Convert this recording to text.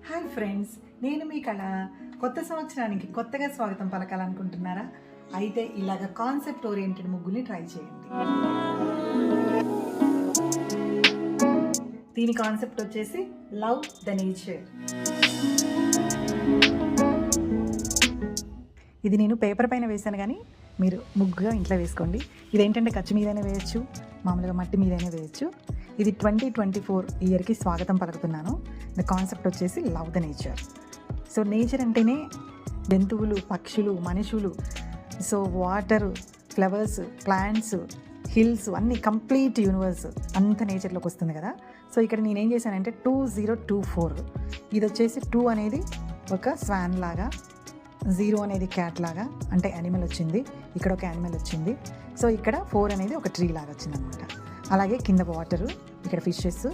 Hi friends, నేను మీ కళ. కొత్త సంవత్సరానికి కొత్తగా స్వాగతం పలకాలనుకుంటున్నారా? అయితే ఇలాగ కాన్సెప్ట్ ఓరియంటెడ్ ముగ్గుల్ని ట్రై చేయండి. దీని కాన్సెప్ట్ వచ్చేసి లవ్ ద నేచర్. ఇది నేను పేపర్ పైన వేసాను, కానీ మీరు ముగ్గుగా ఇంట్లో వేసుకోండి. ఇదేంటంటే ఖర్చు మీదనే వేయచ్చు, మామూలుగా మట్టి మీదనే వేయచ్చు. ఇది 2024 ఇయర్కి స్వాగతం పలుకుతున్నాను. ద కాన్సెప్ట్ వచ్చేసి love the nature. So nature అంటేనే జంతువులు, పక్షులు, మనుషులు, so water, flowers, plants, hills అన్నీ కంప్లీట్ యూనివర్స్ అంత నేచర్లోకి వస్తుంది కదా. సో ఇక్కడ నేనేం చేశానంటే 2024 ఇది వచ్చేసి 2 అనేది ఒక స్వాన్ లాగా, 0 అనేది క్యాట్ లాగా, అంటే యానిమల్ వచ్చింది. ఇక్కడ ఒక యానిమల్ వచ్చింది. సో ఇక్కడ 4 అనేది ఒక ట్రీ లాగా వచ్చింది అనమాట. అలాగే కింద వాటరు, ఇక్కడ ఫిషెస్,